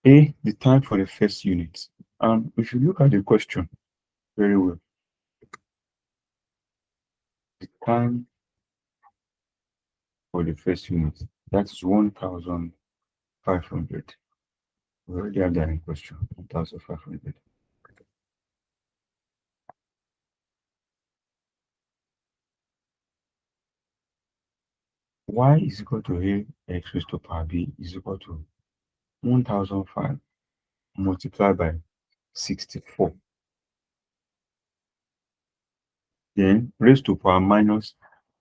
A, the time for the first unit. And if you look at the question very well, the time for the first unit, that's 1,500. We already have that in question, 1,500. Y is equal to A x raised to power B is equal to 1,005 multiplied by 64. Then raised to power minus.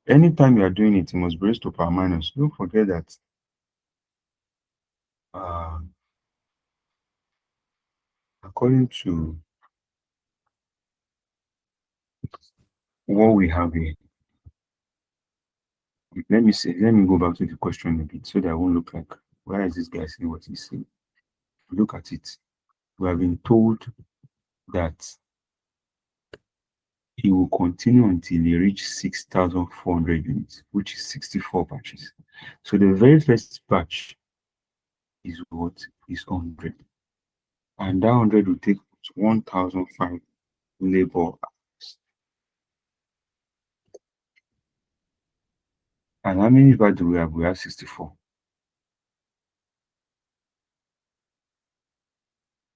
Anytime you are doing it, you must be raised to power minus. Don't forget that according to what we have here, let me go back to the question a bit so that I won't look like, where is this guy saying what he's saying? Look at it. We have been told that he will continue until he reaches 6,400 units, which is 64 batches. So the very first batch is what? Is 100. And that 100 will take 1,005 labor hours. And how many batches do we have? We have 64.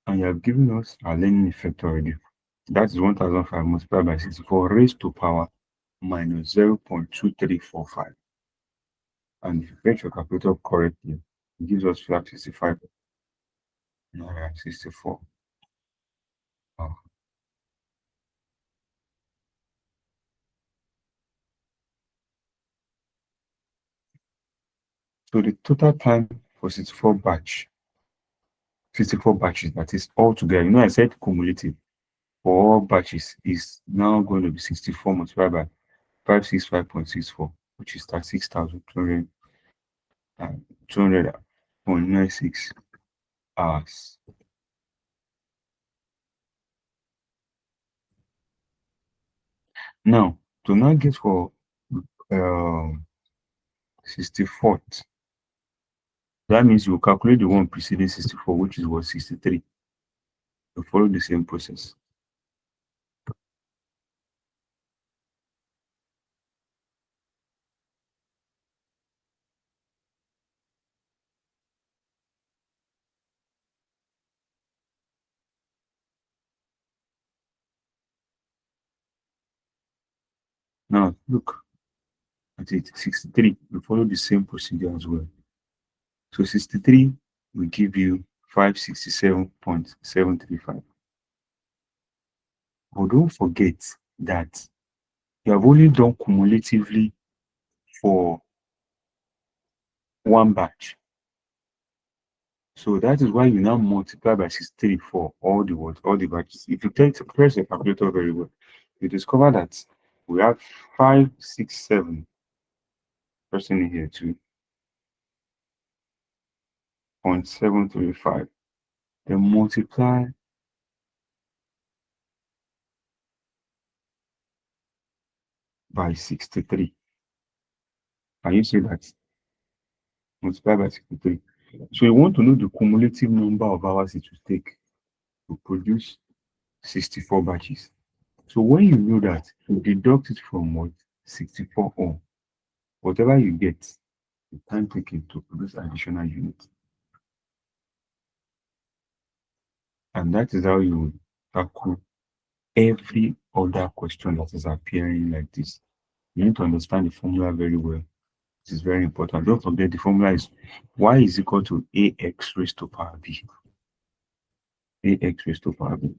And you have given us our learning effect already. That is 1,005 multiplied by 64 raised to power minus 0.2345. And if you get your calculator correctly, it gives us flat 65. 64. Oh. So the total time for 64 batches, that is all together. You know, I said cumulative for all batches is now going to be 64 multiplied by 565.64, which is 36,200.96 hours. Now, to now get for 64th, that means you calculate the one preceding 64, which is what 63. You follow the same process. Now, look at it, 63. You follow the same procedure as well. So 63 will give you 567.735. But don't forget that you have only done cumulatively for one batch. So that is why you now multiply by 63 for all the batches. If you press your calculator very well, you discover that we have 567 person in here too. 0.735. Then multiply by 63. Can you see that? Multiply by 63. So you want to know the cumulative number of hours it will take to produce 64 batches. So when you know that, you deduct it from what? 64 on. Whatever you get, the time taken to produce additional units. And that is how you tackle every other question that is appearing like this. You need to understand the formula very well. This is very important. Don't forget the formula is y is equal to ax raised to power b. Ax raised to power b.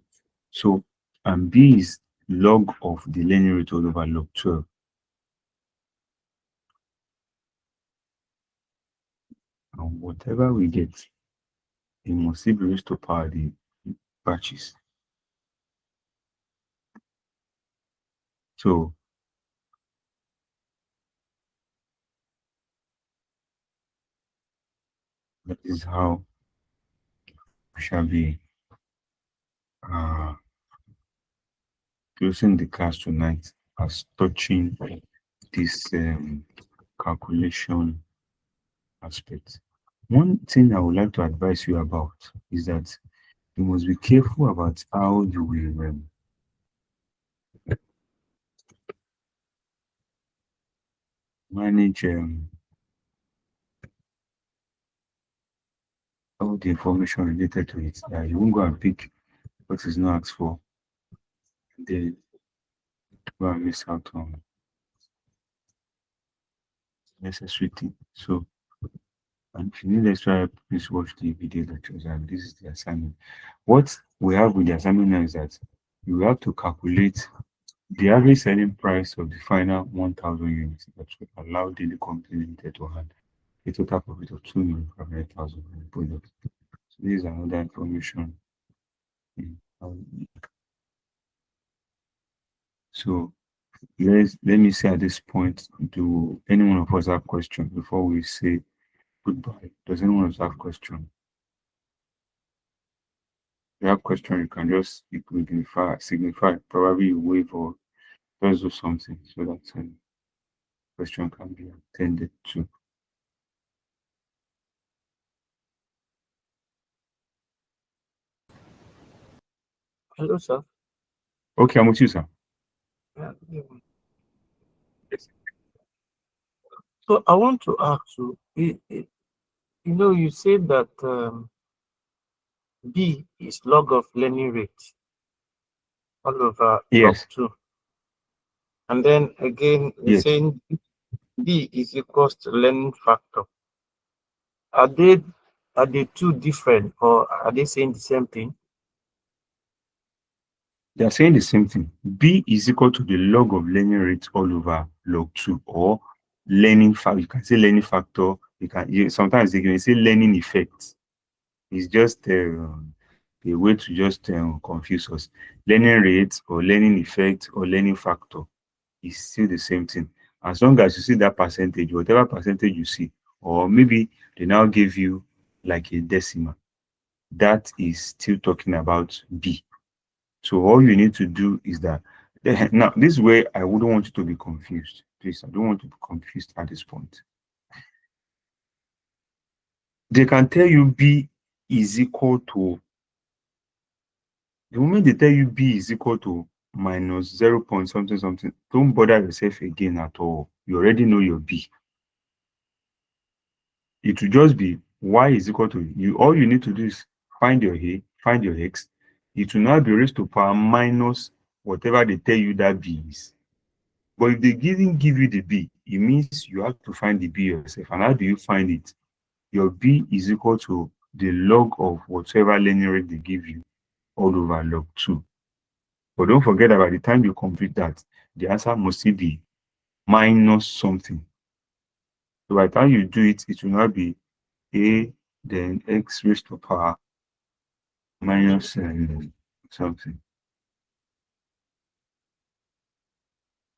So, and B is log of the learning rate all over log 12. And whatever we get, it must still be raised to power the batches. So that is how we shall be closing the class tonight as touching this calculation aspect. One thing I would like to advise you about is that you must be careful about how you will manage all the information related to it. That you won't go and pick what is not asked for, then go and miss out on necessary thing. So, and if you need extra help, please watch the video lectures, and this is the assignment. What we have with the assignment now is that you have to calculate the average selling price of the final 1,000 units that will allow Daily Company Limited to hand a total profit of 2,500,000 in the product. So this is another information. So let me say at this point, do any one of us have questions before we say goodbye? Does anyone else have question? If you have question, you can just signify, probably wave or just do something so that question can be attended to. Hello, sir. Okay, I'm with you, sir. Yeah. Yes. So I want to ask you, you said that B is log of learning rate all over log Yes. 2. And then again, you're Yes. saying B is equals to learning factor. Are they two different, or are they saying the same thing? They are saying the same thing. B is equal to the log of learning rate all over log 2, or learning factor. You can say learning factor. Sometimes they can say learning effect. It's just a way to just confuse us. Learning rate or learning effect or learning factor is still the same thing. As long as you see that percentage, whatever percentage you see, or maybe they now give you like a decimal, that is still talking about B. So all you need to do is that now this way I wouldn't want you to be confused. Please, I don't want to be confused at this point. They can tell you B is equal to, the moment they tell you B is equal to minus 0 point something something, don't bother yourself again at all. You already know your B. It will just be Y is equal to you. All you need to do is find your A, find your X. It will now be raised to power minus whatever they tell you that B is. But if they didn't give you the B, it means you have to find the B yourself. And how do you find it? Your B is equal to the log of whatever learning rate they give you all over log 2. But don't forget that by the time you complete that, the answer must still be minus something. So by the time you do it, it will not be A, then X raised to power minus something.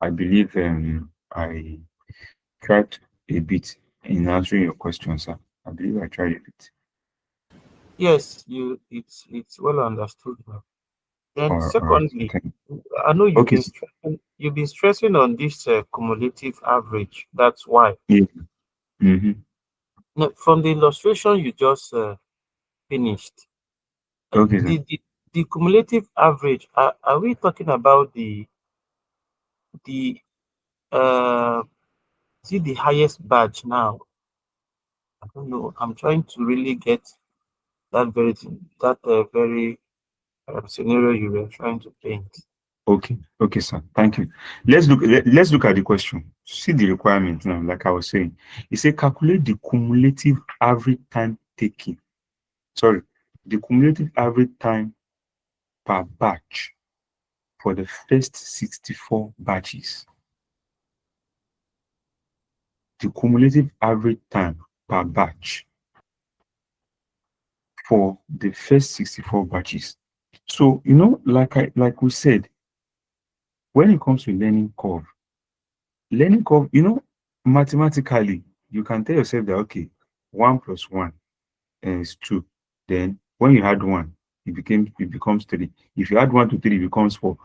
I believe I tried a bit in answering your question, sir. I believe I tried a bit. Yes, it's well understood now. Then All right. secondly, Okay. I know Okay. you've been stressing on this cumulative average. That's why. Yeah. Mm-hmm. Now, from the illustration you just finished, Okay, sir. the cumulative average, are we talking about the uh see the highest badge now? I don't know. I'm trying to really get that very scenario you were trying to paint. Okay. Okay, sir. Thank you. Let's look at the question. See the requirement now, like I was saying. It says calculate the cumulative average time taken. Sorry, the cumulative average time per batch for the first 64 batches. The cumulative average time per batch for the first 64 batches. So, like we said, when it comes to learning curve, mathematically, you can tell yourself that, okay, 1 plus 1 is 2. Then when you add 1, it becomes 3. If you add 1 to 3, it becomes 4.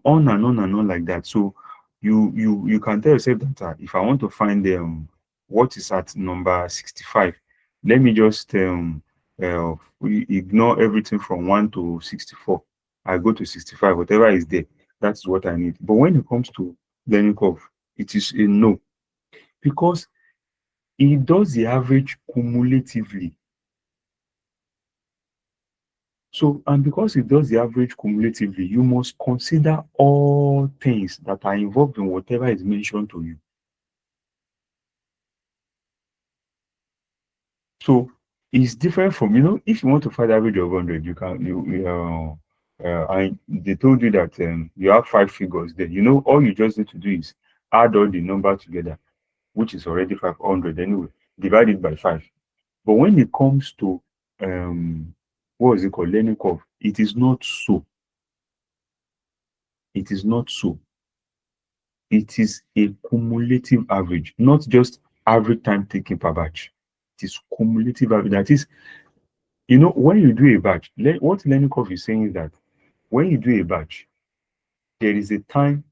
On and on and on like that. So you can tell yourself that if I want to find what is at number 65, let me just ignore everything from 1 to 64. I go to 65, whatever is there, that's what I need. But when it comes to learning curve, it is a no, because it does the average cumulatively. So, and because it does the average cumulatively, you must consider all things that are involved in whatever is mentioned to you. So it's different from, if you want to find the average of 100, you can, they told you that you have 5 figures there. All you just need to do is add all the numbers together, which is already 500 anyway, divide it by 5. But when it comes to what is it called, learning curve, it is not so. It is not so. It is a cumulative average, not just average time taken per batch. It is cumulative average. That is, when you do a batch, what learning curve is saying is that when you do a batch, there is a time,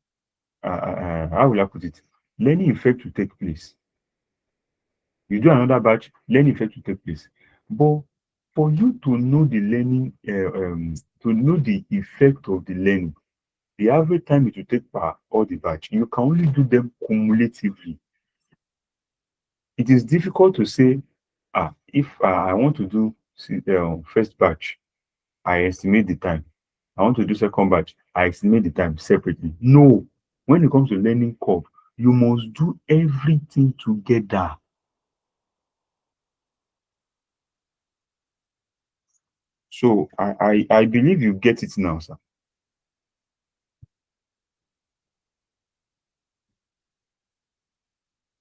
how will I put it? Learning effect will take place. You do another batch, learning effect will take place. But for you to know the learning, to know the effect of the learning, the average time it will take per all the batch, you can only do them cumulatively. It is difficult to say, if I want to do first batch, I estimate the time. I want to do second batch, I estimate the time separately. No, when it comes to learning curve, you must do everything together. So I believe you get it now, sir.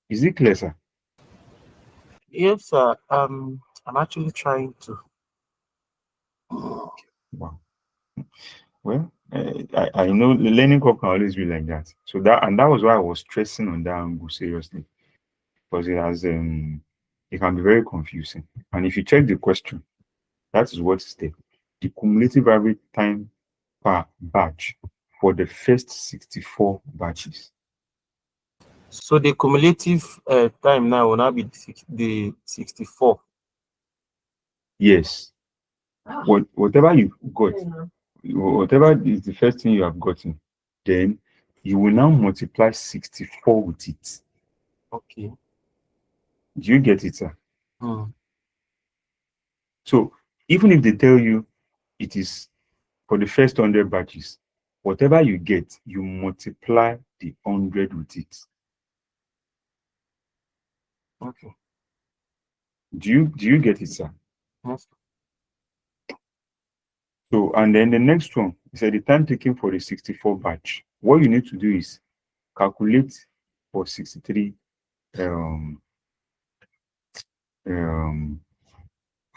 Is it clear, sir? Yes, sir. I'm actually trying to. Wow. Well, I know the learning curve can always be like that. So that was why I was stressing on that angle seriously, because it can be very confusing. And if you check the question, that is what is there. The cumulative average time per batch for the first 64 batches. So the cumulative time now will now be the 64. Yes. Whatever you got, whatever is the first thing you have gotten, then you will now multiply 64 with it. Okay. Do you get it, sir? Hmm. So even if they tell you it is for the first 100 batches, whatever you get, you multiply the 100 with it. Okay. Do you get it, sir? Yes. So, and then the next one is the time taken for the 64 batch. What you need to do is calculate for 63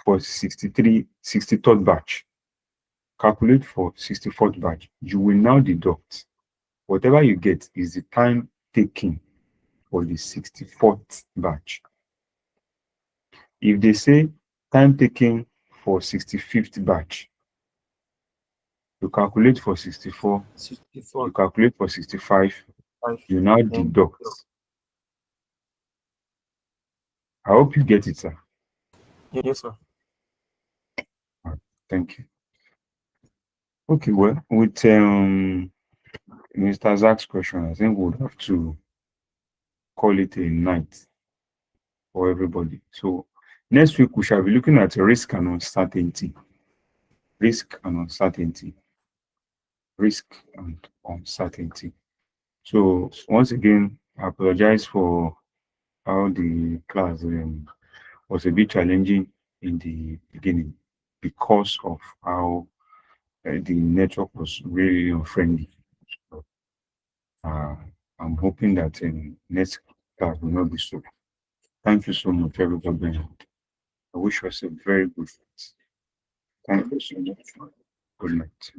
for 63rd batch. Calculate for 64th batch. You will now deduct whatever you get is the time taken for the 64th batch. If they say time taken for 65th batch, you calculate for 64, 64. you calculate for 65, 5. you now deduct. I hope you get it, sir. Yes, sir. Thank you. Okay, well, with Mr. Zach's question, I think we'll have to call it a night for everybody. So next week we shall be looking at risk and uncertainty. Risk and uncertainty. Risk and uncertainty. So once again, I apologize for how the class was a bit challenging in the beginning because of how the network was really unfriendly. So, I'm hoping that next class will not be so. Thank you so much, everybody. I wish us a very good night. Thank you so much. Good night.